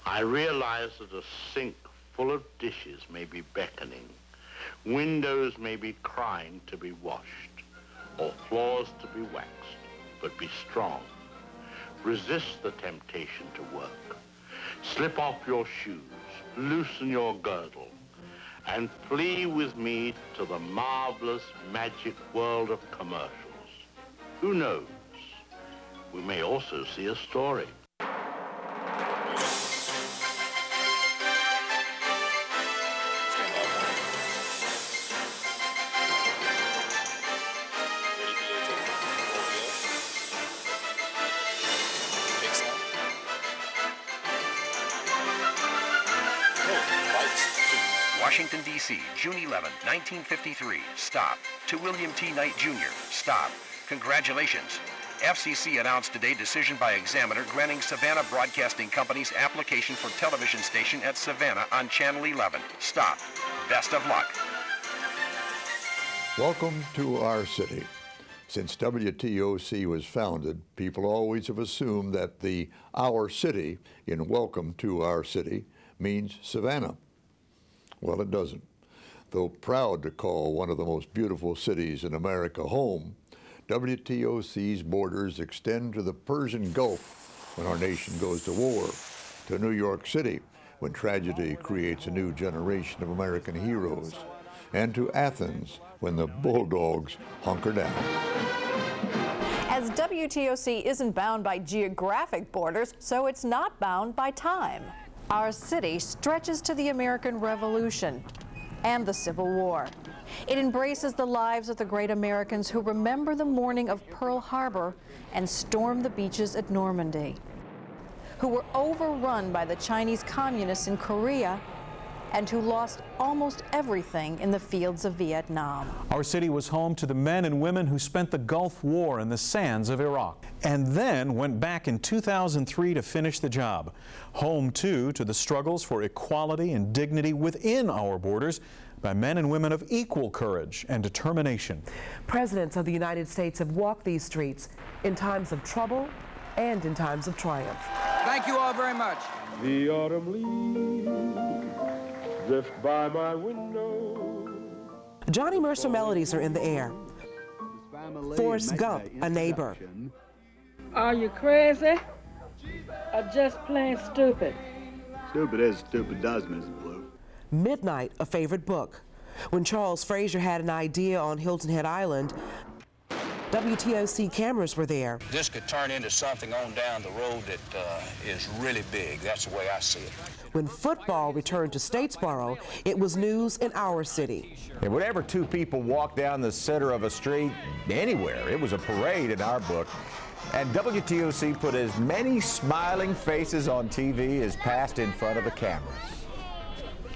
I realize that a sink full of dishes may be beckoning, windows may be crying to be washed, or floors to be waxed, but be strong. Resist the temptation to work. Slip off your shoes, loosen your girdle, and flee with me to the marvelous magic world of commercials. Who knows? We may also see a story. Washington, D.C., June 11, 1953. Stop. To William T. Knight, Jr. Stop. Congratulations. FCC announced today decision by examiner granting Savannah Broadcasting Company's application for television station at Savannah on Channel 11. Stop. Best of luck. Welcome to our city. Since WTOC was founded, people always have assumed that the "our city" in Welcome to Our City means Savannah. Well, it doesn't. Though proud to call one of the most beautiful cities in America home, WTOC's borders extend to the Persian Gulf when our nation goes to war, to New York City when tragedy creates a new generation of American heroes, and to Athens when the Bulldogs hunker down. As WTOC isn't bound by geographic borders, so it's not bound by time. Our city stretches to the American Revolution and the Civil War. It embraces the lives of the great Americans who remember the morning of Pearl Harbor and stormed the beaches at Normandy, who were overrun by the Chinese communists in Korea, and who lost almost everything in the fields of Vietnam. Our city was home to the men and women who spent the Gulf War in the sands of Iraq, and then went back in 2003 to finish the job. Home, too, to the struggles for equality and dignity within our borders by men and women of equal courage and determination. Presidents of the United States have walked these streets in times of trouble and in times of triumph. Thank you all very much. The autumn leaves drift by my window. Johnny Mercer melodies are in the air. Forrest Gump, a neighbor. Are you crazy or just plain stupid? Stupid as stupid does, Mrs. Blue. Midnight, a favorite book. When Charles Frazier had an idea on Hilton Head Island, WTOC cameras were there. This could turn into something on down the road that is really big. That's the way I see it. When football returned to Statesboro, it was news in our city. And whenever two people walk down the center of a street, anywhere, it was a parade in our book. And WTOC put as many smiling faces on TV as passed in front of the cameras.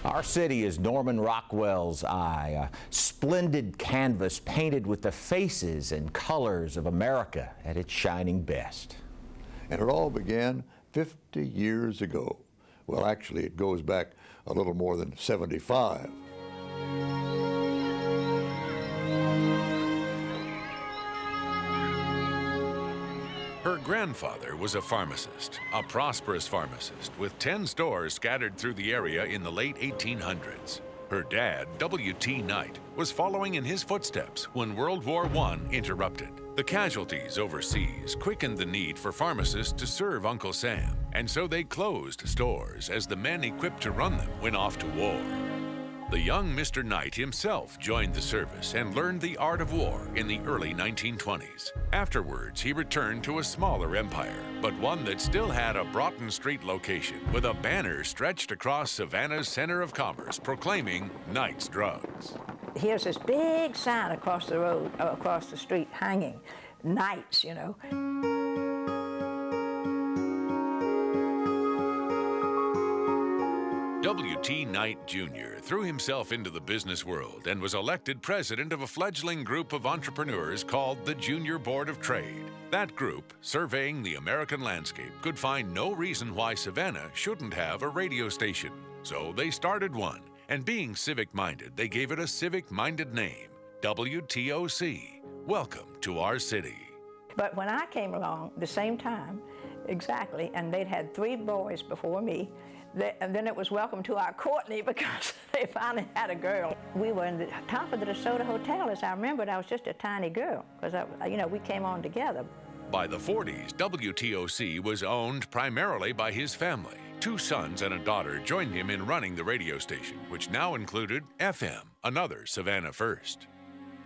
Our city is Norman Rockwell's eye, a splendid canvas painted with the faces and colors of America at its shining best. And it all began 50 years ago. Well, actually, it goes back a little more than 75. Her grandfather was a pharmacist, a prosperous pharmacist, with 10 stores scattered through the area in the late 1800s. Her dad, W.T. Knight, was following in his footsteps when World War I interrupted. The casualties overseas quickened the need for pharmacists to serve Uncle Sam, and so they closed stores as the men equipped to run them went off to war. The young Mr. Knight himself joined the service and learned the art of war in the early 1920s. Afterwards, he returned to a smaller empire, but one that still had a Broughton Street location with a banner stretched across Savannah's center of commerce proclaiming Knight's Drugs. Here's this big sign across the road, across the street, hanging, Knight's, you know. W.T. Knight, Jr. threw himself into the business world and was elected president of a fledgling group of entrepreneurs called the Junior Board of Trade. That group, surveying the American landscape, could find no reason why Savannah shouldn't have a radio station. So they started one, and being civic-minded, they gave it a civic-minded name, WTOC. Welcome to our city. But when I came along, the same time, exactly, and they'd had 3 boys before me, And then it was welcome to our Courtney because they finally had a girl. We were in the top of the DeSoto Hotel. As I remembered, I was just a tiny girl because, you know, we came on together. By the 40s, WTOC was owned primarily by his family. 2 sons and a daughter joined him in running the radio station, which now included FM, another Savannah first.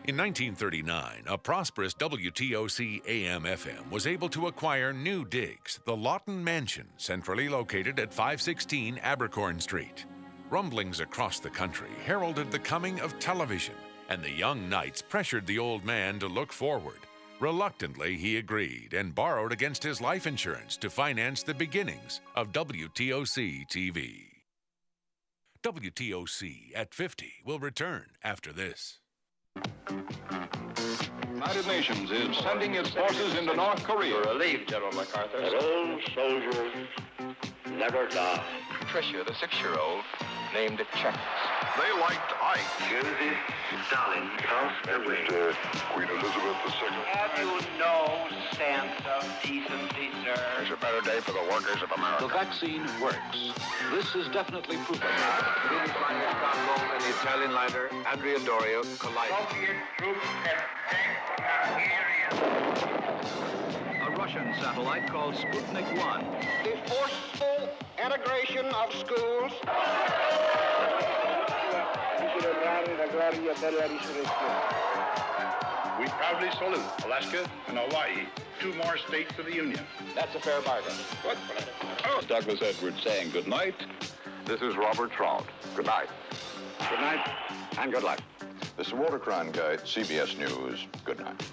In 1939, a prosperous WTOC AM/FM was able to acquire new digs, the Lawton Mansion, centrally located at 516 Abercorn Street. Rumblings across the country heralded the coming of television, and the young knights pressured the old man to look forward. Reluctantly, he agreed and borrowed against his life insurance to finance the beginnings of WTOC TV. WTOC at 50 will return after this. United Nations is sending its forces into North Korea. You're relieved, General MacArthur. That old soldiers never die. Patricia, the 6-year-old, named it Checkers. They liked Ike. Joseph Stalin passed away. Queen Elizabeth II. Have you no sense of decency, sir? It's a better day for the workers of America. The vaccine works. This is definitely proven. Venus liner Stockholm and the Italian liner Andrea Doria collided. Soviet troops have taken our area. A Russian satellite called Sputnik 1. The forceful integration of schools. We proudly salute Alaska and Hawaii, 2 more states of the Union. That's a fair bargain. What? Oh, Douglas Edwards saying good night. This is Robert Trout. Good night. Good night and good luck. This is Walter Cronkite, CBS News. Good night.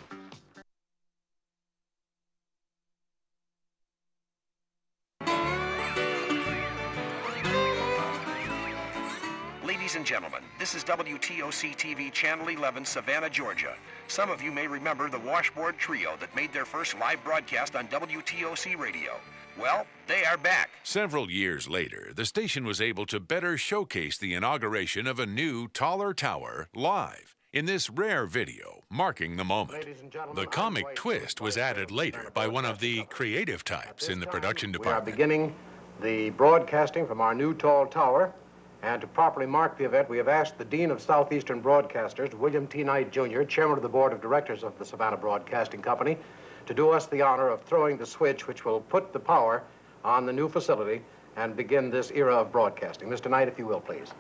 Ladies and gentlemen, this is WTOC TV Channel 11, Savannah, Georgia. Some of you may remember the Washboard Trio that made their first live broadcast on WTOC radio. Well, they are back. Several years later, the station was able to better showcase the inauguration of a new, taller tower live in this rare video marking the moment. The comic twist was added later by one of the creative types in the production department. We are beginning the broadcasting from our new tall tower. And to properly mark the event, we have asked the Dean of Southeastern Broadcasters, William T. Knight, Jr., Chairman of the Board of Directors of the Savannah Broadcasting Company, to do us the honor of throwing the switch which will put the power on the new facility and begin this era of broadcasting. Mr. Knight, if you will, please.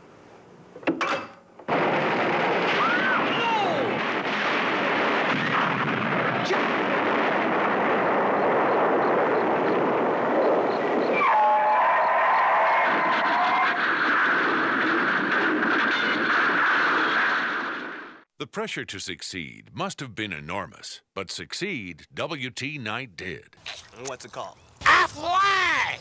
The pressure to succeed must have been enormous, but succeed, W.T. Knight did. What's it called? Aflac!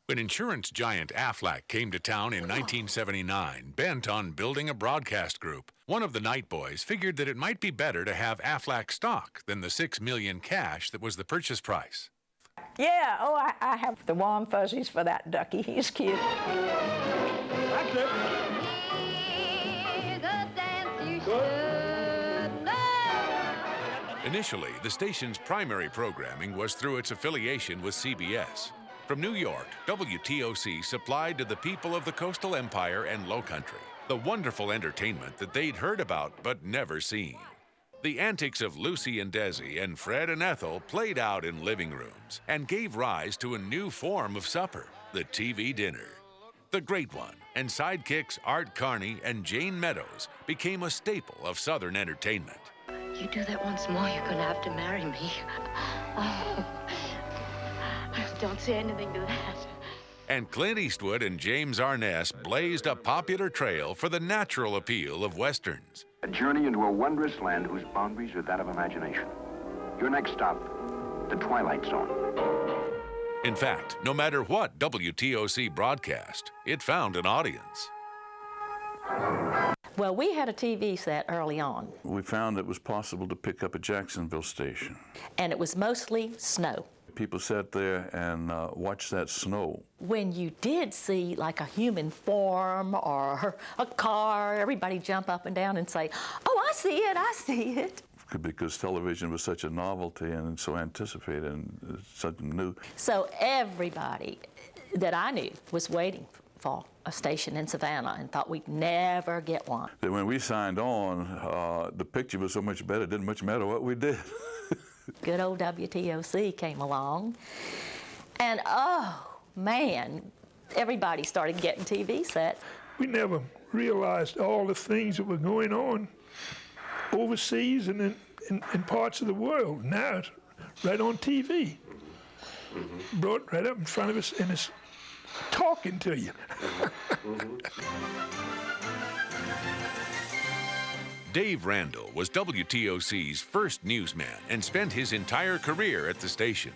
When insurance giant Aflac came to town in 1979, bent on building a broadcast group, one of the Knight boys figured that it might be better to have Aflac stock than the $6 million cash that was the purchase price. Yeah, oh, I have the warm fuzzies for that ducky. He's cute. That's it. Initially, the station's primary programming was through its affiliation with CBS. From New York, WTOC supplied to the people of the coastal empire and low country the wonderful entertainment that they'd heard about but never seen. The antics of Lucy and Desi and Fred and Ethel played out in living rooms and gave rise to a new form of supper, the TV dinner. The Great One and sidekicks Art Carney and Jane Meadows became a staple of Southern entertainment. You do that once more, you're going to have to marry me. Oh, don't say anything to that. And Clint Eastwood and James Arness blazed a popular trail for the natural appeal of Westerns. A journey into a wondrous land whose boundaries are that of imagination. Your next stop, the Twilight Zone. In fact, no matter what WTOC broadcast, it found an audience. Well, we had a TV set early on. We found it was possible to pick up a Jacksonville station. And it was mostly snow. People sat there and watched that snow. When you did see like a human form or a car, everybody jump up and down and say, "Oh, I see it, I see it." Because television was such a novelty and so anticipated and something new. So everybody that I knew was waiting for a station in Savannah and thought we'd never get one. That when we signed on, the picture was so much better, it didn't much matter what we did. Good old WTOC came along, and oh man, everybody started getting TV sets. We never realized all the things that were going on overseas and in parts of the world. Now it's right on TV, brought right up in front of us, and it's talking to you. Dave Randall was WTOC's first newsman and spent his entire career at the station.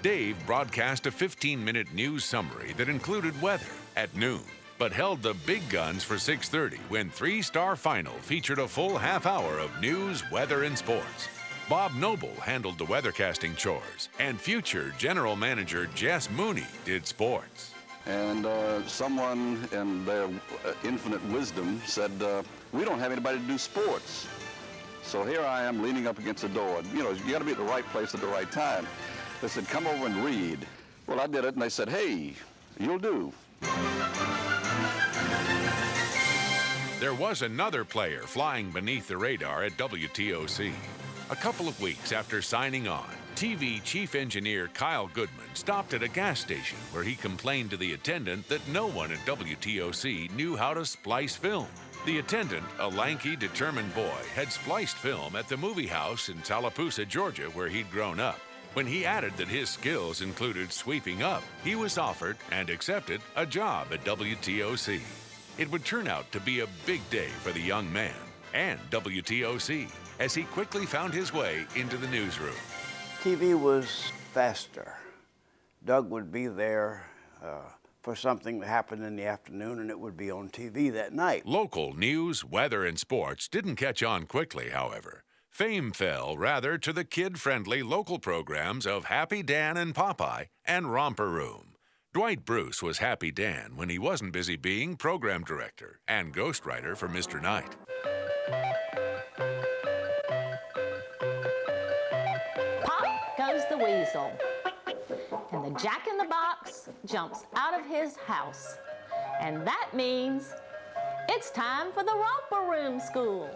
Dave broadcast a 15-minute news summary that included weather at noon, but held the big guns for 6:30 when Three-Star Final featured a full half hour of news, weather, and sports. Bob Noble handled the weathercasting chores, and future general manager Jess Mooney did sports. And someone in their infinite wisdom said, we don't have anybody to do sports. So here I am leaning up against the door. You know, you got to be at the right place at the right time. They said, come over and read. Well, I did it, and they said, hey, you'll do. There was another player flying beneath the radar at WTOC. A couple of weeks after signing on, TV chief engineer Kyle Goodman stopped at a gas station where he complained to the attendant that no one at WTOC knew how to splice film. The attendant, a lanky, determined boy, had spliced film at the movie house in Tallapoosa, Georgia, where he'd grown up. When he added that his skills included sweeping up, he was offered and accepted a job at WTOC. It would turn out to be a big day for the young man and WTOC as he quickly found his way into the newsroom. TV was faster. Doug would be there for something that happened in the afternoon, and it would be on TV that night. Local news, weather, and sports didn't catch on quickly, however. Fame fell rather to the kid-friendly local programs of Happy Dan and Popeye and Romper Room. Dwight Bruce was Happy Dan when he wasn't busy being program director and ghostwriter for Mr. Knight. Pop goes the weasel, and the jack-in-the-box jumps out of his house. And that means it's time for the Romper Room School.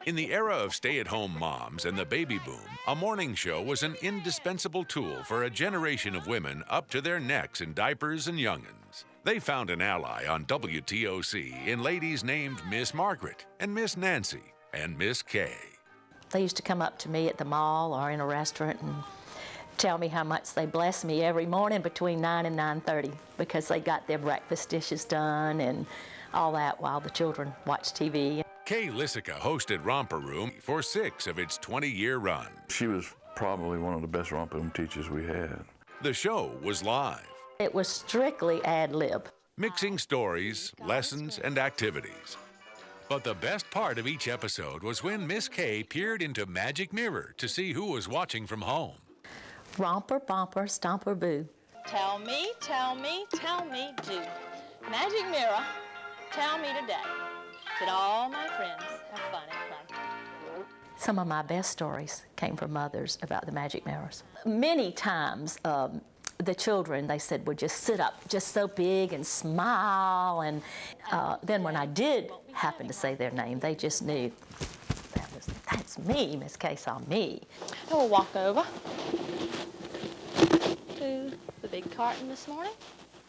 In the era of stay-at-home moms and the baby boom, a morning show was an indispensable tool for a generation of women up to their necks in diapers and young'uns. They found an ally on WTOC in ladies named Miss Margaret and Miss Nancy and Miss Kay. They used to come up to me at the mall or in a restaurant and tell me how much they bless me every morning between 9 and 9:30 because they got their breakfast dishes done and all that while the children watched TV. Kay Lissica hosted Romper Room for 6 of its 20-year run. She was probably one of the best Romper Room teachers we had. The show was live. It was strictly ad-lib. Mixing stories, lessons, and activities. But the best part of each episode was when Miss Kay peered into Magic Mirror to see who was watching from home. Romper, bumper, stomper, boo. Tell me, tell me, tell me, do. Magic Mirror, tell me today. Did all my friends have fun and play? Some of my best stories came from mothers about the magic mirrors. Many times, the children, they said, would just sit up just so big and smile. And then when I did happen to say their name, they just knew, that's me, Miss Kay saw me. I will walk over to the big carton this morning.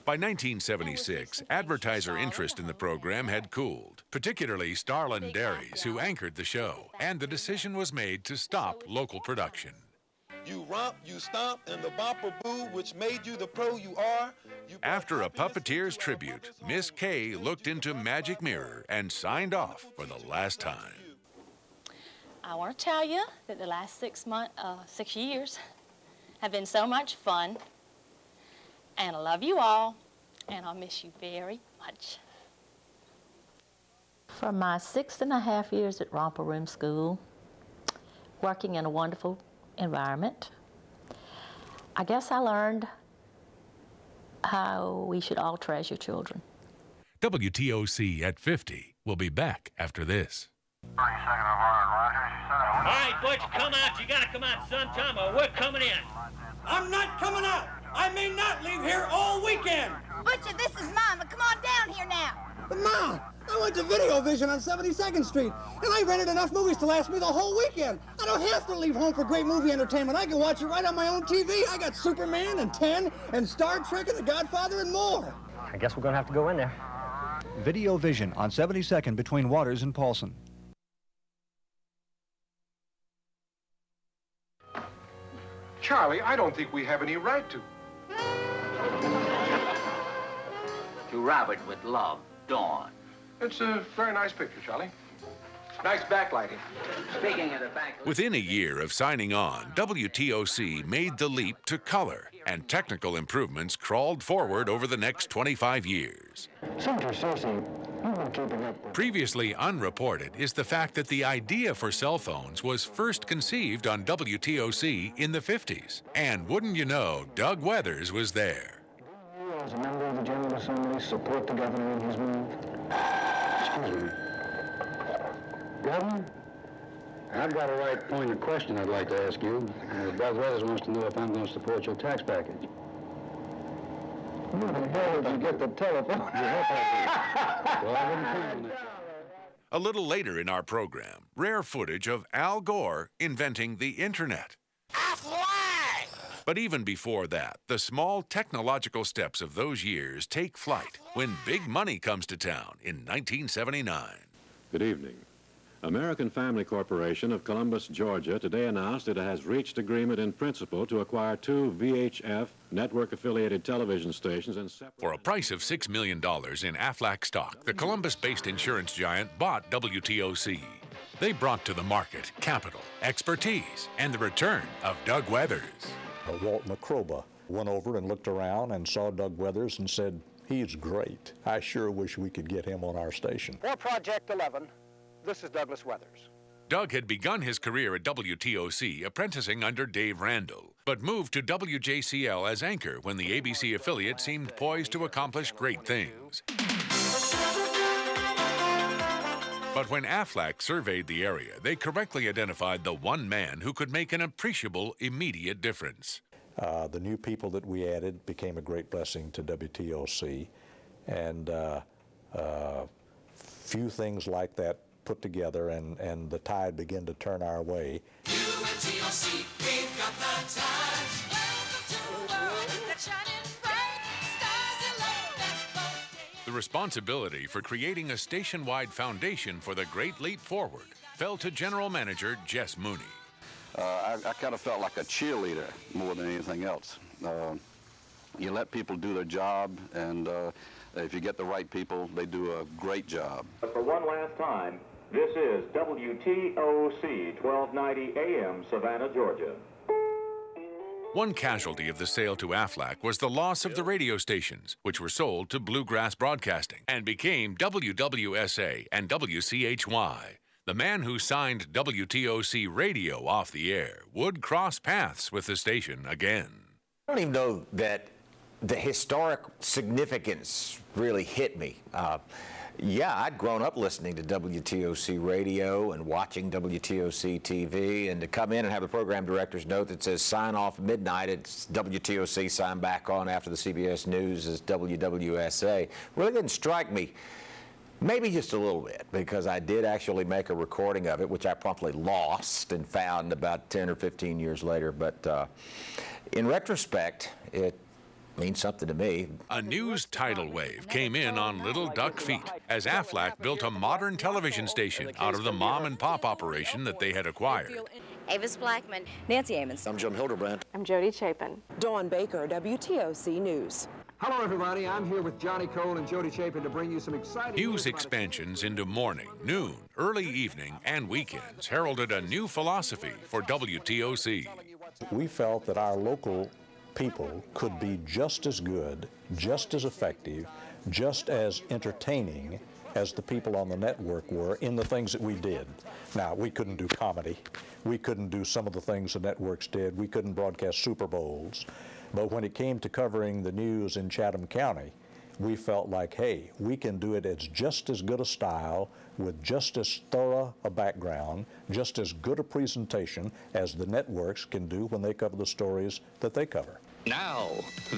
By 1976, advertiser interest in the program had cooled, particularly Starlin Dairies, who anchored the show, and the decision was made to stop local production. You romp, you stomp, and the bumper boo, which made you the pro you are. After a puppeteer's tribute, Miss Kay looked into Magic Mirror and signed off for the last time. I want to tell you that the last 6 years have been so much fun. And I love you all, and I'll miss you very much. For my 6.5 years at Romper Room School, working in a wonderful environment, I guess I learned how we should all treasure children. WTOC at 50 will be back after this. All right, boys, come out. You gotta come out sometime or we're coming in. I'm not coming out. I may not leave here all weekend. Butcher, this is Mama. Come on down here now. But Ma, I went to Video Vision on 72nd Street, and I rented enough movies to last me the whole weekend. I don't have to leave home for great movie entertainment. I can watch it right on my own TV. I got Superman and 10 and Star Trek and The Godfather and more. I guess we're going to have to go in there. Video Vision on 72nd between Waters and Paulson. Charlie, I don't think we have any right to. To Robert with love, Dawn. It's a very nice picture, Charlie. Nice backlighting. Speaking of the back... Within a year of signing on, WTOC made the leap to color, and technical improvements crawled forward over the next 25 years. Senator Cersei, you were keeping up. Previously unreported is the fact that the idea for cell phones was first conceived on WTOC in the 50s. And wouldn't you know, Doug Weathers was there. Do you, as a member of the General Assembly, support the governor in his move? Excuse me. Governor, I've got a right pointed question I'd like to ask you. Doug Weathers wants to know if I'm going to support your tax package. Where the hell did you get the telephone? Well, I wouldn't count on that. A little later in our program, rare footage of Al Gore inventing the Internet. But even before that, the small technological steps of those years take flight when big money comes to town in 1979. Good evening. American Family Corporation of Columbus, Georgia, today announced that it has reached agreement in principle to acquire 2 VHF network-affiliated television stations and For a price of $6 million in Aflac stock, the Columbus-based insurance giant bought WTOC. They brought to the market capital, expertise, and the return of Doug Weathers. Walt McCroba went over and looked around and saw Doug Weathers and said, "He's great. I sure wish we could get him on our station." For Project 11, this is Douglas Weathers. Doug had begun his career at WTOC apprenticing under Dave Randall, but moved to WJCL as anchor when the ABC affiliate seemed poised to accomplish great things. But when Aflac surveyed the area, they correctly identified the one man who could make an appreciable, immediate difference. The new people that we added became a great blessing to WTOC, and few things like that put together, and the tide began to turn our way. WTOC, we've got the tide. Welcome to the world that's shining bright. Stars alone, that's both. The responsibility for creating a station-wide foundation for the Great Leap Forward fell to General Manager Jess Mooney. I kind of felt like a cheerleader more than anything else. You let people do their job, and if you get the right people, they do a great job. For one last time, this is WTOC 1290 AM, Savannah, Georgia. One casualty of the sale to Aflac was the loss of the radio stations, which were sold to Bluegrass Broadcasting and became WWSA and WCHY. The man who signed WTOC radio off the air would cross paths with the station again. I don't even know that the historic significance really hit me. Yeah, I'd grown up listening to WTOC radio and watching WTOC TV, and to come in and have the program director's note that says sign off midnight, it's WTOC, sign back on after the CBS News is WWSA, really didn't strike me. Maybe just a little bit, because I did actually make a recording of it, which I promptly lost and found about 10 or 15 years later. But in retrospect, it means something to me. A news tidal wave came in on little duck feet as Aflac built a modern television station out of the mom-and-pop operation that they had acquired. Avis Blackman. Nancy Amos. I'm Jim Hildebrand. I'm Jody Chapin. Dawn Baker, WTOC News. Hello, everybody. I'm here with Johnny Cole and Jody Chapin to bring you some exciting News expansions into morning, noon, early evening, and weekends heralded a new philosophy for WTOC. We felt that our local people could be just as good, just as effective, just as entertaining as the people on the network were in the things that we did. Now, we couldn't do comedy. We couldn't do some of the things the networks did. We couldn't broadcast Super Bowls. But when it came to covering the news in Chatham County, we felt like, hey, we can do it as just as good a style, with just as thorough a background, just as good a presentation as the networks can do when they cover the stories that they cover. Now,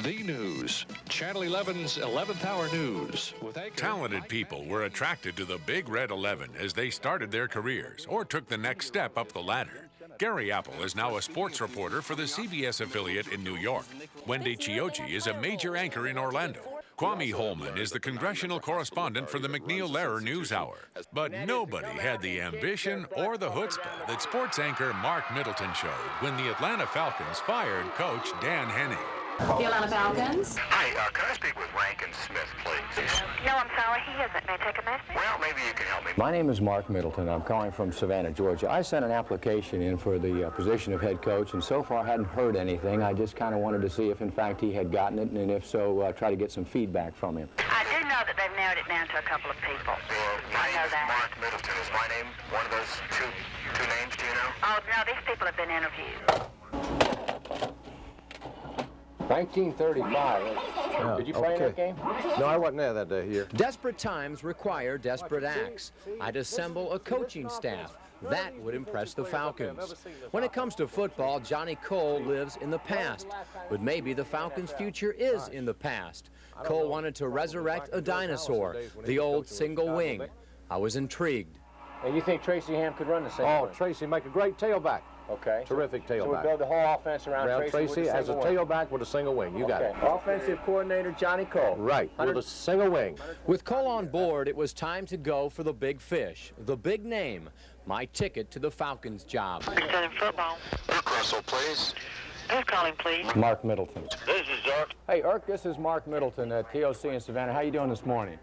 the news. Channel 11's 11th Hour News. With Talented people were attracted to the Big Red 11 as they started their careers or took the next step up the ladder. Gary Apple is now a sports reporter for the CBS affiliate in New York. Wendy Chiochi is a major anchor in Orlando. Kwame Holman is the congressional correspondent for the McNeil-Lehrer News Hour. But nobody had the ambition or the chutzpah that sports anchor Mark Middleton showed when the Atlanta Falcons fired coach Dan Henning. The Atlanta Falcons? Hi, can I speak with Rankin Smith, please? No, I'm sorry, he isn't. May I take a message? Well, maybe you can help me. My name is Mark Middleton. I'm calling from Savannah, Georgia. I sent an application in for the position of head coach, and so far I hadn't heard anything. I just kind of wanted to see if, in fact, he had gotten it, and if so, try to get some feedback from him. I do know that they've narrowed it down to a couple of people. Well, my name is Mark Middleton. Is my name one of those two names, do you know? Oh, no, these people have been interviewed. 1935. Did you play in that game? No, I wasn't there that day here. Desperate times require desperate acts. I'd assemble a coaching staff. That would impress the Falcons. When it comes to football, Johnny Cole lives in the past. But maybe the Falcons' future is in the past. Cole wanted to resurrect a dinosaur, the old single wing. I was intrigued. And you think Tracy Ham could run the single wing? Tracy make a great tailback. Okay. Terrific tailback. So we build the whole offense around Tracy as a tailback with a single wing. You got it. Offensive coordinator Johnny Cole. Right, with a single wing. With Cole on board, it was time to go for the big fish, the big name, my ticket to the Falcons job. Southern football. Irk Russell, please. Who's calling, please? Mark Middleton. This is Irk. Hey, Irk, this is Mark Middleton at TOC in Savannah. How you doing this morning?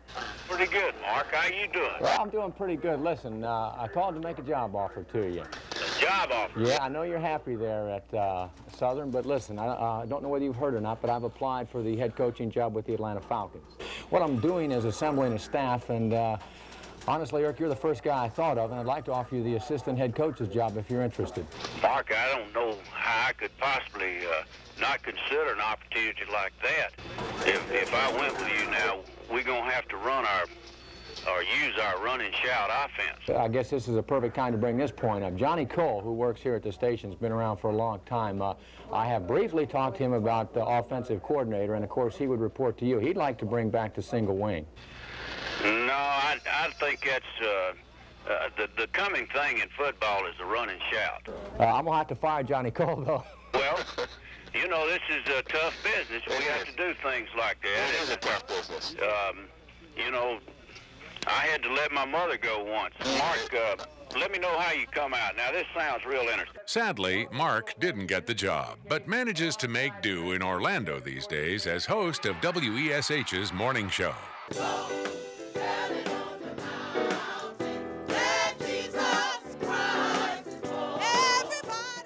Pretty good, Mark. How you doing? Well, I'm doing pretty good. Listen, I called to make a job offer to you. A job offer? Yeah, I know you're happy there at Southern, but listen, I don't know whether you've heard or not, but I've applied for the head coaching job with the Atlanta Falcons. What I'm doing is assembling a staff, and honestly, Irk, you're the first guy I thought of, and I'd like to offer you the assistant head coach's job if you're interested. Mark, I don't know how I could possibly not consider an opportunity like that. If I went with you now, we're going to have to run use our run and shout offense. I guess this is a perfect time to bring this point up. Johnny Cole, who works here at the station, has been around for a long time. I have briefly talked to him about the offensive coordinator, and of course he would report to you. He'd like to bring back the single wing. No, I think that's the coming thing in football is the run and shout. I'm going to have to fire Johnny Cole, though. Well, you know, this is a tough business. We have to do things like that. It is a tough business. You know, I had to let my mother go once. Mark, let me know how you come out. Now, this sounds real interesting. Sadly, Mark didn't get the job, but manages to make do in Orlando these days as host of WESH's morning show.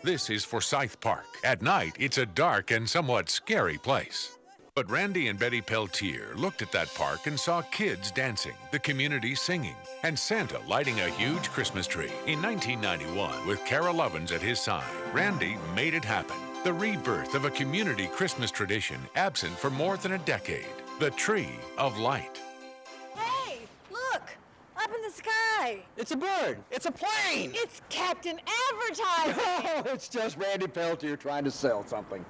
This is Forsyth Park. At night, it's a dark and somewhat scary place. But Randy and Betty Peltier looked at that park and saw kids dancing, the community singing, and Santa lighting a huge Christmas tree. In 1991, with Carol Ovens at his side, Randy made it happen. The rebirth of a community Christmas tradition absent for more than a decade. The Tree of Light. Hey, look! Up in the sky! It's a bird. It's a plane. It's Captain Advertising! Oh, it's just Randy Peltier trying to sell something.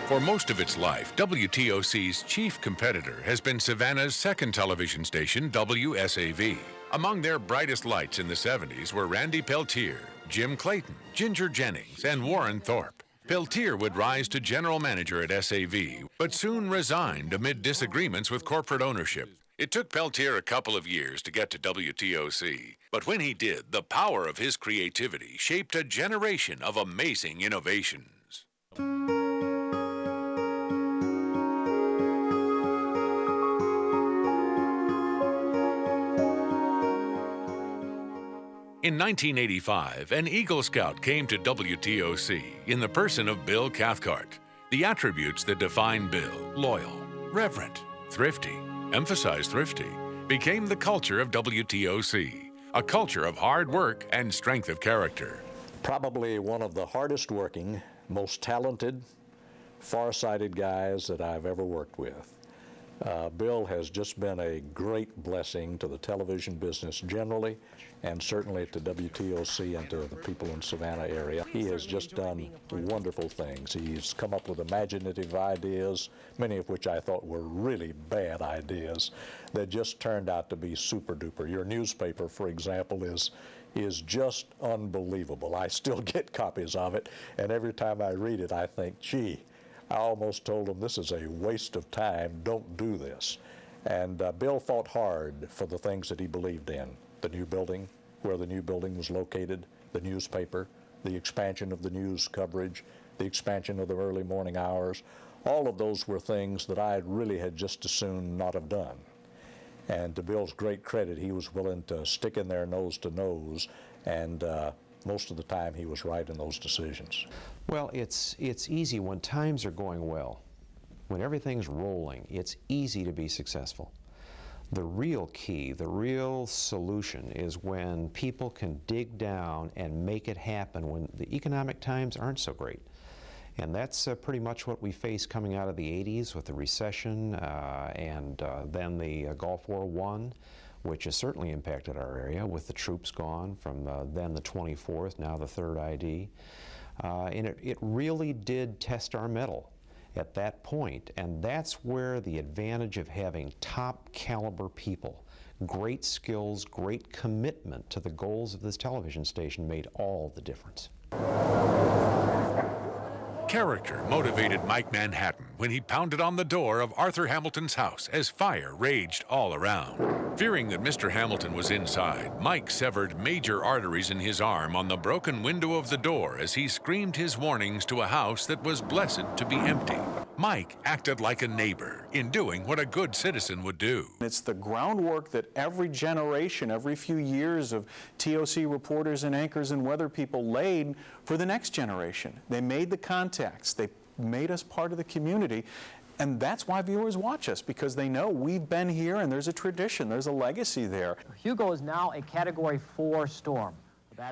For most of its life, WTOC's chief competitor has been Savannah's second television station, WSAV. Among their brightest lights in the 70s were Randy Peltier, Jim Clayton, Ginger Jennings, and Warren Thorpe. Peltier would rise to general manager at SAV, but soon resigned amid disagreements with corporate ownership. It took Peltier a couple of years to get to WTOC, but when he did, the power of his creativity shaped a generation of amazing innovations. In 1985, an Eagle Scout came to WTOC in the person of Bill Cathcart. The attributes that define Bill, loyal, reverent, thrifty, emphasize thrifty, became the culture of WTOC, a culture of hard work and strength of character. Probably one of the hardest working, most talented, far-sighted guys that I've ever worked with. Bill has just been a great blessing to the television business generally, and certainly to WTOC and to the people in Savannah area. He has just done wonderful things. He's come up with imaginative ideas, many of which I thought were really bad ideas, that just turned out to be super duper. Your newspaper, for example, is just unbelievable. I still get copies of it, and every time I read it, I think, gee, I almost told him this is a waste of time, don't do this. And Bill fought hard for the things that he believed in. The new building, where the new building was located, the newspaper, the expansion of the news coverage, the expansion of the early morning hours. All of those were things that I really had just as soon not have done. And to Bill's great credit, he was willing to stick in there nose to nose, and most of the time he was right in those decisions. Well, it's easy when times are going well. When everything's rolling, it's easy to be successful. The real key, the real solution is when people can dig down and make it happen when the economic times aren't so great. And that's pretty much what we faced coming out of the 80s with the recession and then the Gulf War I, which has certainly impacted our area with the troops gone from then the 24th, now the 3rd ID. And it really did test our mettle at that point, and that's where the advantage of having top caliber people, great skills, great commitment to the goals of this television station made all the difference. Character motivated Mike Manhattan when he pounded on the door of Arthur Hamilton's house as fire raged all around. Fearing that Mr. Hamilton was inside, Mike severed major arteries in his arm on the broken window of the door as he screamed his warnings to a house that was blessed to be empty. Mike acted like a neighbor in doing what a good citizen would do. It's the groundwork that every generation, every few years of TOC reporters and anchors and weather people laid for the next generation. They made the contacts. They made us part of the community. And that's why viewers watch us, because they know we've been here and there's a tradition, there's a legacy there. Hugo is now a Category 4 storm.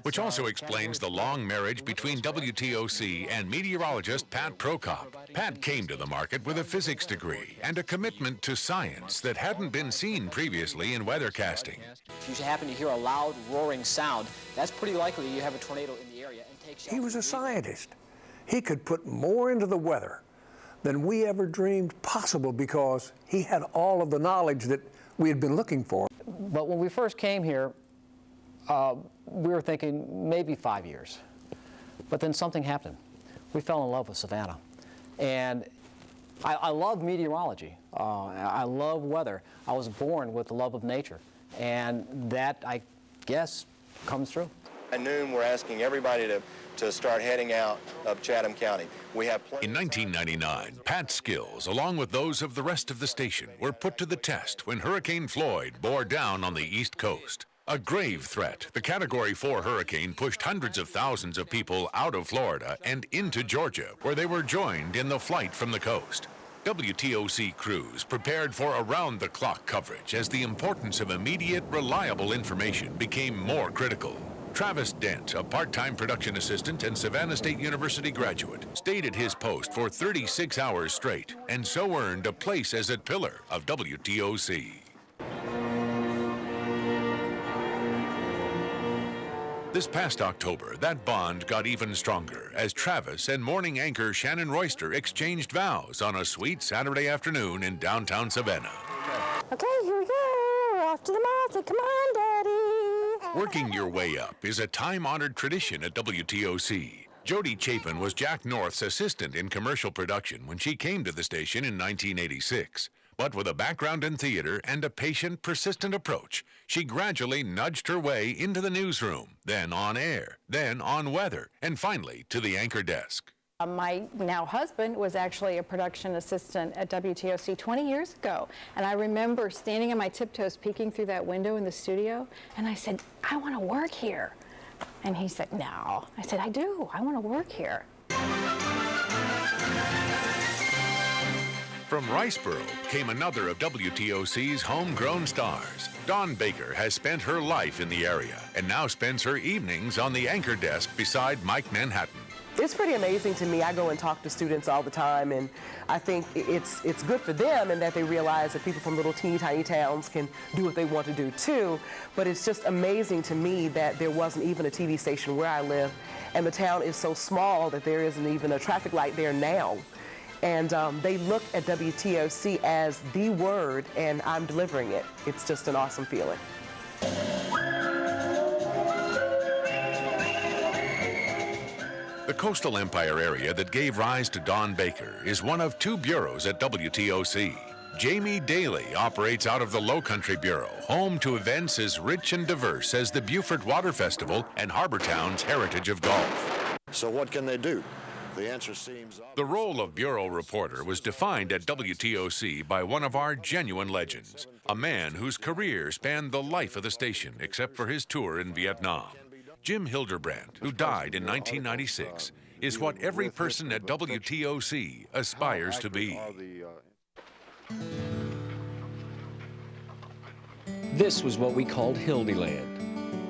Which also explains the long marriage between WTOC and meteorologist Pat Prokop. Pat came to the market with a physics degree and a commitment to science that hadn't been seen previously in weathercasting. If you happen to hear a loud, roaring sound, that's pretty likely you have a tornado in the area and take shelter. He was a scientist. He could put more into the weather than we ever dreamed possible because he had all of the knowledge that we had been looking for. But when we first came here, we were thinking maybe 5 years. But then something happened. We fell in love with Savannah. And I love meteorology. I love weather. I was born with the love of nature. And that, I guess, comes through. At noon, we're asking everybody to start heading out of Chatham County. We have In 1999, Pat's skills, along with those of the rest of the station, were put to the test when Hurricane Floyd bore down on the East Coast. A grave threat, the Category 4 hurricane pushed hundreds of thousands of people out of Florida and into Georgia, where they were joined in the flight from the coast. WTOC crews prepared for around-the-clock coverage as the importance of immediate, reliable information became more critical. Travis Dent, a part-time production assistant and Savannah State University graduate, stayed at his post for 36 hours straight and so earned a place as a pillar of WTOC. This past October, that bond got even stronger as Travis and morning anchor Shannon Royster exchanged vows on a sweet Saturday afternoon in downtown Savannah. Okay, here we go. We're off to the mouth. Come on, Daddy. Working your way up is a time-honored tradition at WTOC. Jody Chapin was Jack North's assistant in commercial production when she came to the station in 1986. But with a background in theater and a patient, persistent approach, she gradually nudged her way into the newsroom, then on air, then on weather, and finally to the anchor desk. My now husband was actually a production assistant at WTOC 20 years ago. And I remember standing on my tiptoes peeking through that window in the studio, and I said, I want to work here. And he said, no. I said, I do. I want to work here. From Riceboro came another of WTOC's homegrown stars. Dawn Baker has spent her life in the area and now spends her evenings on the anchor desk beside Mike Manhattan. It's pretty amazing to me. I go and talk to students all the time, and I think it's good for them in that they realize that people from little teeny tiny towns can do what they want to do too. But it's just amazing to me that there wasn't even a TV station where I live, and the town is so small that there isn't even a traffic light there now. And they look at WTOC as the word, and I'm delivering it. It's just an awesome feeling. The Coastal Empire area that gave rise to Don Baker is one of 2 bureaus at WTOC. Jamie Daly operates out of the Lowcountry Bureau, home to events as rich and diverse as the Beaufort Water Festival and Harbortown's Heritage of Golf. So what can they do? The answer seems obvious. The role of bureau reporter was defined at WTOC by one of our genuine legends, a man whose career spanned the life of the station except for his tour in Vietnam. Jim Hildebrandt, who died in 1996, is what every person at WTOC aspires to be. This was what we called Hildyland.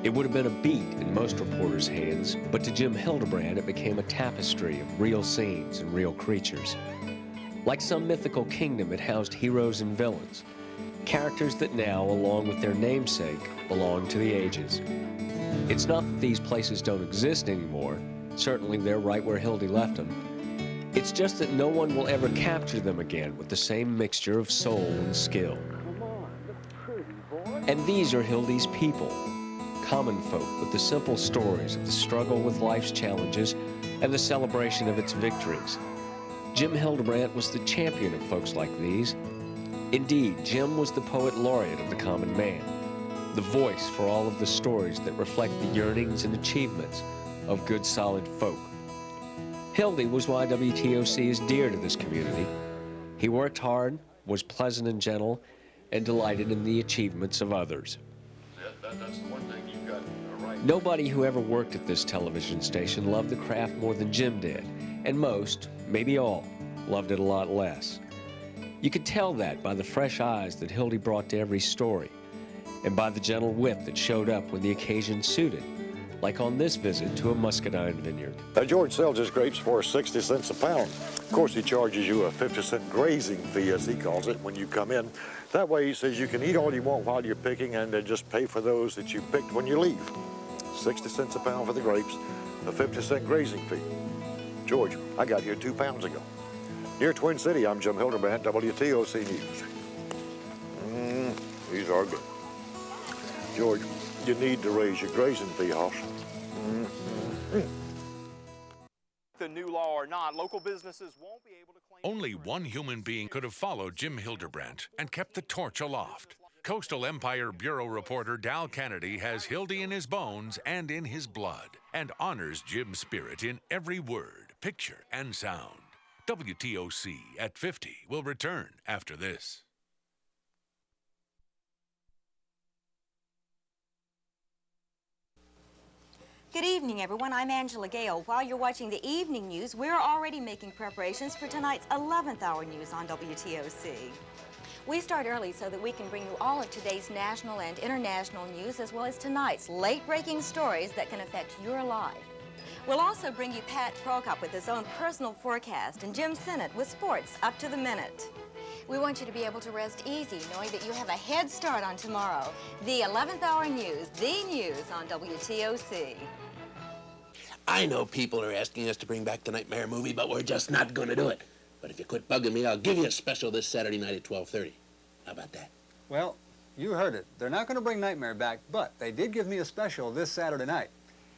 It would have been a beat in most reporters' hands, but to Jim Hildebrandt it became a tapestry of real scenes and real creatures. Like some mythical kingdom, it housed heroes and villains, characters that now, along with their namesake, belong to the ages. It's not that these places don't exist anymore. Certainly they're right where Hildy left them. It's just that no one will ever capture them again with the same mixture of soul and skill. And these are Hildy's people, common folk with the simple stories of the struggle with life's challenges and the celebration of its victories. Jim Hildebrandt was the champion of folks like these. Indeed, Jim was the poet laureate of the common man, the voice for all of the stories that reflect the yearnings and achievements of good, solid folk. Hildy was why WTOC is dear to this community. He worked hard, was pleasant and gentle, and delighted in the achievements of others. That's the one thing you've got right. Nobody who ever worked at this television station loved the craft more than Jim did, and most, maybe all, loved it a lot less. You could tell that by the fresh eyes that Hildy brought to every story, and by the gentle wit that showed up when the occasion suited, like on this visit to a muscadine vineyard. George sells his grapes for 60 cents a pound. Of course, he charges you a 50-cent grazing fee, as he calls it, when you come in. That way, he says you can eat all you want while you're picking and then just pay for those that you picked when you leave. 60 cents a pound for the grapes, a 50-cent grazing fee. George, I got here 2 pounds ago. Near Twin City, I'm Jim Hildebrandt, WTOC News. These are good. George, you need to raise your grazing fee, Hoss. The new law or not, local businesses won't be able to claim... Only one human being could have followed Jim Hildebrandt and kept the torch aloft. Coastal Empire Bureau reporter Dal Kennedy has Hildy in his bones and in his blood, and honors Jim's spirit in every word, picture, and sound. WTOC at 50 will return after this. Good evening, everyone. I'm Angela Gale. While you're watching the evening news, we're already making preparations for tonight's 11th hour news on WTOC. We start early so that we can bring you all of today's national and international news, as well as tonight's late-breaking stories that can affect your life. We'll also bring you Pat Prokop with his own personal forecast and Jim Sinnott with sports up to the minute. We want you to be able to rest easy knowing that you have a head start on tomorrow. The 11th hour news, the news on WTOC. I know people are asking us to bring back the Nightmare movie, but we're just not going to do it. But if you quit bugging me, I'll give you a special this Saturday night at 12:30. How about that? Well, you heard it. They're not going to bring Nightmare back, but they did give me a special this Saturday night.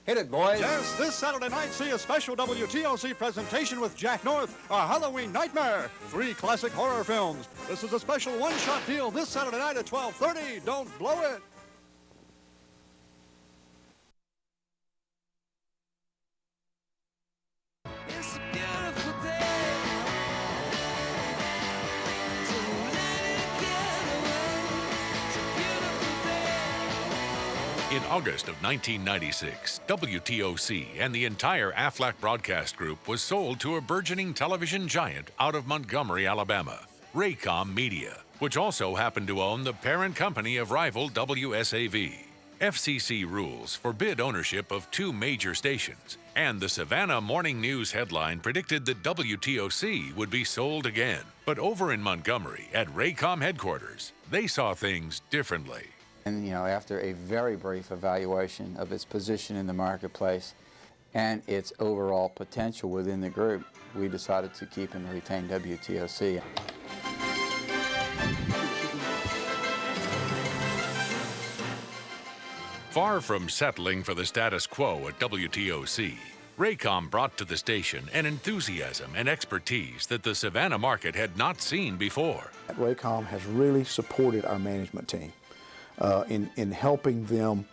Hit it, boys. Yes, this Saturday night, see a special WTOC presentation with Jack North, A Halloween Nightmare, 3 classic horror films. This is a special one-shot deal this Saturday night at 12:30. Don't blow it. In August of 1996, WTOC and the entire Aflac Broadcast Group was sold to a burgeoning television giant out of Montgomery, Alabama, Raycom Media, which also happened to own the parent company of rival WSAV. FCC rules forbid ownership of 2 major stations, and the Savannah Morning News headline predicted that WTOC would be sold again. But over in Montgomery, at Raycom headquarters, they saw things differently. And, after a very brief evaluation of its position in the marketplace and its overall potential within the group, we decided to keep and retain WTOC. Far from settling for the status quo at WTOC, Raycom brought to the station an enthusiasm and expertise that the Savannah market had not seen before. Raycom has really supported our management team in helping them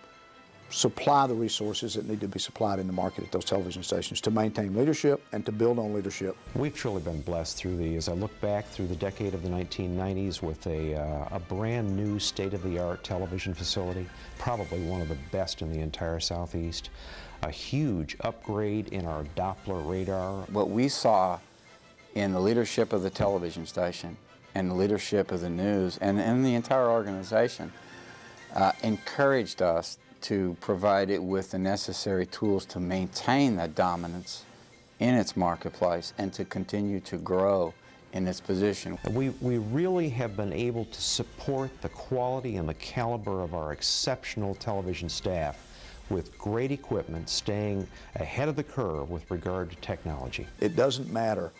supply the resources that need to be supplied in the market at those television stations to maintain leadership and to build on leadership. We've truly been blessed as I look back through the decade of the 1990s with a brand new state-of-the-art television facility, probably one of the best in the entire Southeast, a huge upgrade in our Doppler radar. What we saw in the leadership of the television station and the leadership of the news and the entire organization encouraged us to provide it with the necessary tools to maintain that dominance in its marketplace and to continue to grow in its position. We really have been able to support the quality and the caliber of our exceptional television staff with great equipment, staying ahead of the curve with regard to technology. It doesn't matter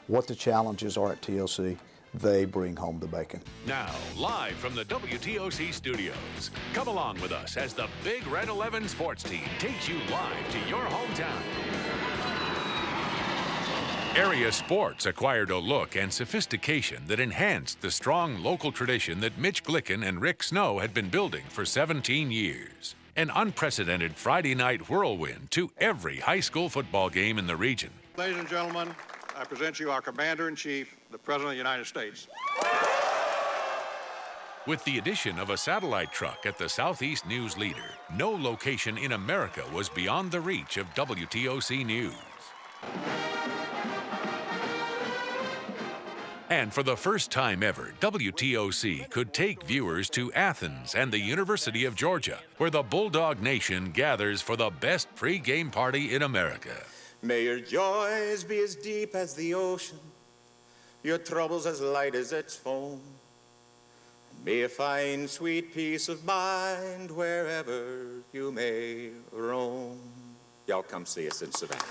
what the challenges are at TLC, they bring home the bacon. Now, live from the WTOC studios, come along with us as the Big Red 11 sports team takes you live to your hometown. Area sports acquired a look and sophistication that enhanced the strong local tradition that Mitch Glicken and Rick Snow had been building for 17 years. An unprecedented Friday night whirlwind to every high school football game in the region. Ladies and gentlemen, I present you our Commander-in-Chief, the President of the United States. With the addition of a satellite truck at the Southeast News Leader, no location in America was beyond the reach of WTOC News. And for the first time ever, WTOC could take viewers to Athens and the University of Georgia, where the Bulldog Nation gathers for the best pre-game party in America. May your joys be as deep as the ocean, your troubles as light as its foam. May you find sweet peace of mind wherever you may roam. Y'all come see us in Savannah.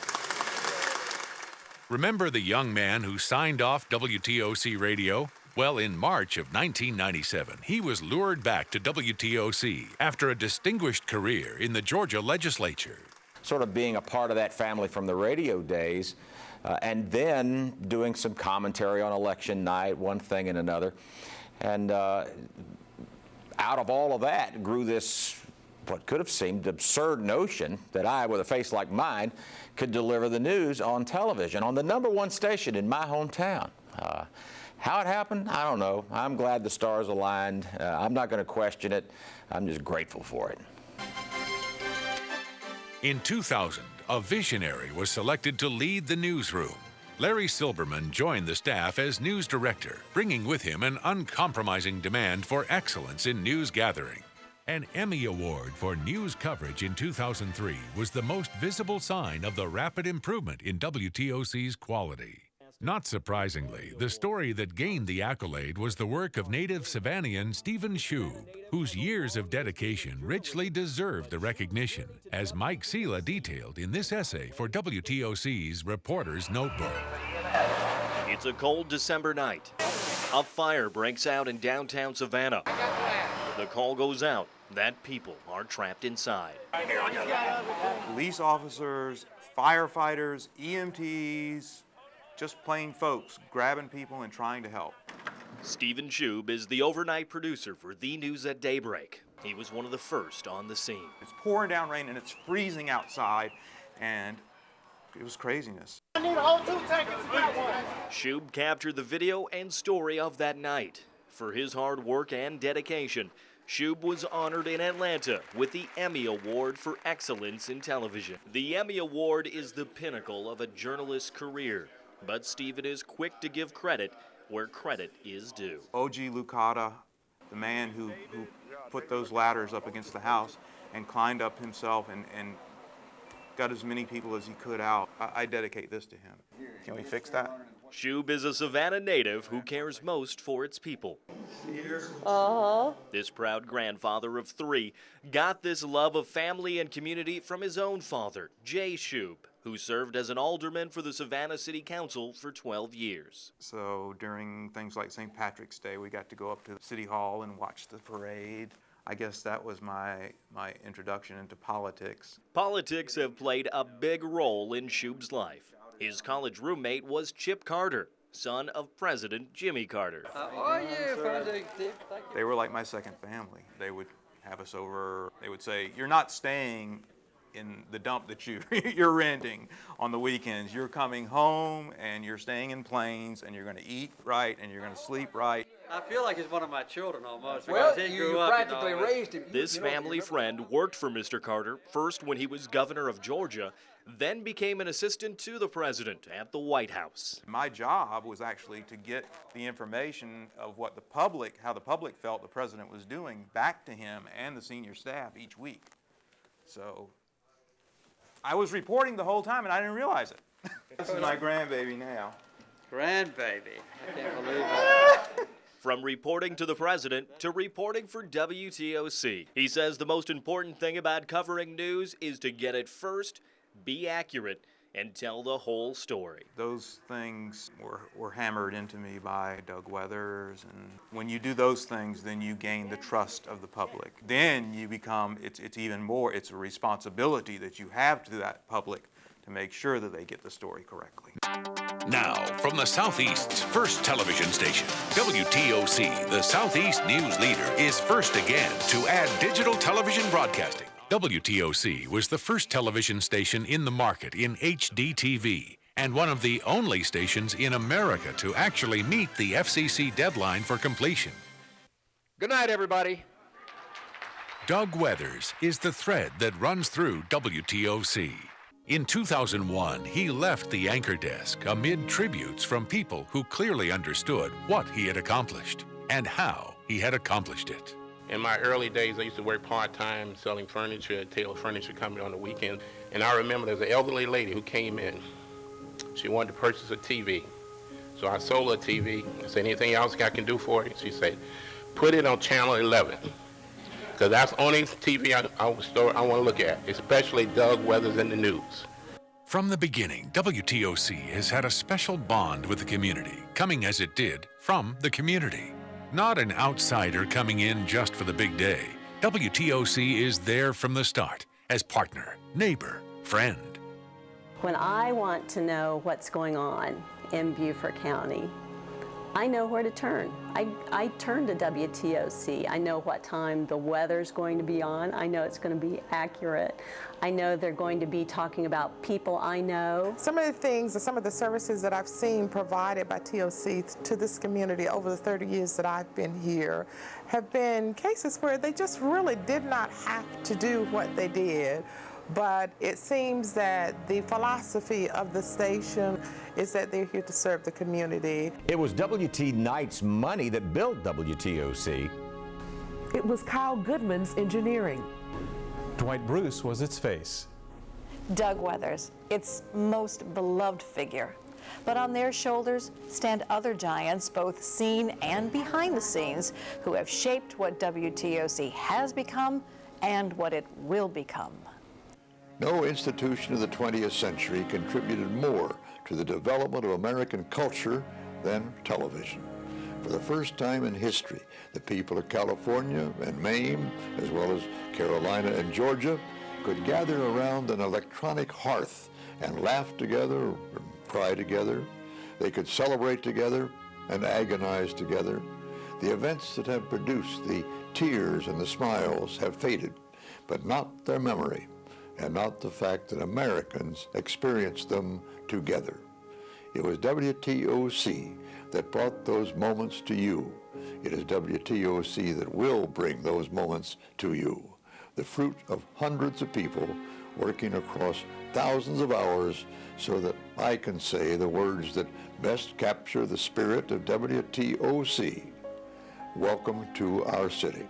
Remember the young man who signed off WTOC radio? Well, in March of 1997, he was lured back to WTOC after a distinguished career in the Georgia legislature. Sort of being a part of that family from the radio days, and then doing some commentary on election night, one thing and another. And out of all of that grew this, what could have seemed absurd notion that I, with a face like mine, could deliver the news on television, on the #1 station in my hometown. How it happened, I don't know. I'm glad the stars aligned. I'm not going to question it. I'm just grateful for it. In 2000, a visionary was selected to lead the newsroom. Larry Silberman joined the staff as news director, bringing with him an uncompromising demand for excellence in news gathering. An Emmy Award for news coverage in 2003 was the most visible sign of the rapid improvement in WTOC's quality. Not surprisingly, the story that gained the accolade was the work of native Savannian Stephen Shube, whose years of dedication richly deserved the recognition, as Mike Sela detailed in this essay for WTOC's Reporter's Notebook. It's a cold December night. A fire breaks out in downtown Savannah. The call goes out that people are trapped inside. Police officers, firefighters, EMTs, just plain folks grabbing people and trying to help. Stephen Shube is the overnight producer for The News at Daybreak. He was one of the first on the scene. It's pouring down rain and it's freezing outside, and it was craziness. I need a whole 2 seconds to get one. Shube captured the video and story of that night. For his hard work and dedication, Shube was honored in Atlanta with the Emmy Award for Excellence in Television. The Emmy Award is the pinnacle of a journalist's career, but Stephen is quick to give credit where credit is due. O.G. Lucada, the man who put those ladders up against the house and climbed up himself and got as many people as he could out. I dedicate this to him. Can we fix that? Shub is a Savannah native who cares most for its people. This proud grandfather of 3 got this love of family and community from his own father, Jay Shub, who served as an alderman for the Savannah City Council for 12 years. So during things like St. Patrick's Day, we got to go up to City Hall and watch the parade. I guess that was my introduction into politics. Politics have played a big role in Shub's life. His college roommate was Chip Carter, son of President Jimmy Carter. They were like my second family. They would have us over. They would say, "You're not staying in the dump that you're renting on the weekends. You're coming home and you're staying in Plains and you're going to eat right and you're going to sleep right." I feel like he's one of my children almost. Well, you practically raised him. This family friend worked for Mr. Carter, first when he was governor of Georgia, then became an assistant to the president at the White House. My job was actually to get the information of what how the public felt the president was doing back to him and the senior staff each week. So I was reporting the whole time and I didn't realize it. This is my grandbaby now. Grandbaby. I can't believe that. From reporting to the president to reporting for WTOC, he says the most important thing about covering news is to get it first, be accurate, and tell the whole story. Those things were hammered into me by Doug Weathers, and when you do those things, then you gain the trust of the public. Then you become, it's even more, it's a responsibility that you have to that public to make sure that they get the story correctly. Now, from the Southeast's first television station, WTOC, the Southeast news leader, is first again to add digital television broadcasting. WTOC was the first television station in the market in HD TV and one of the only stations in America to actually meet the FCC deadline for completion. Good night, everybody. Doug Weathers is the thread that runs through WTOC. In 2001, he left the anchor desk amid tributes from people who clearly understood what he had accomplished and how he had accomplished it. In my early days, I used to work part-time selling furniture at Taylor Furniture Company on the weekend. And I remember there was an elderly lady who came in. She wanted to purchase a TV. So I sold her a TV. I said, "Anything else I can do for you?" She said, "Put it on channel 11. Because that's the only TV I want to look at, especially Doug Weathers in the news." From the beginning, WTOC has had a special bond with the community, coming as it did from the community. Not an outsider coming in just for the big day. WTOC is there from the start as partner, neighbor, friend. When I want to know what's going on in Beaufort County, I know where to turn. I turn to WTOC. I know what time the weather's going to be on. I know it's going to be accurate. I know they're going to be talking about people I know. Some of the things and some of the services that I've seen provided by TOC to this community over the 30 years that I've been here have been cases where they just really did not have to do what they did. But it seems that the philosophy of the station is that they're here to serve the community. It was WT Knight's money that built WTOC. It was Kyle Goodman's engineering. Dwight Bruce was its face. Doug Weathers, its most beloved figure. But on their shoulders stand other giants, both seen and behind the scenes, who have shaped what WTOC has become and what it will become. No institution of the 20th century contributed more to the development of American culture than television. For the first time in history, the people of California and Maine, as well as Carolina and Georgia, could gather around an electronic hearth and laugh together and cry together. They could celebrate together and agonize together. The events that have produced the tears and the smiles have faded, but not their memory, and not the fact that Americans experienced them together. It was WTOC that brought those moments to you. It is WTOC that will bring those moments to you. The fruit of hundreds of people working across thousands of hours so that I can say the words that best capture the spirit of WTOC. Welcome to our city.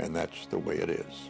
and that's the way it is.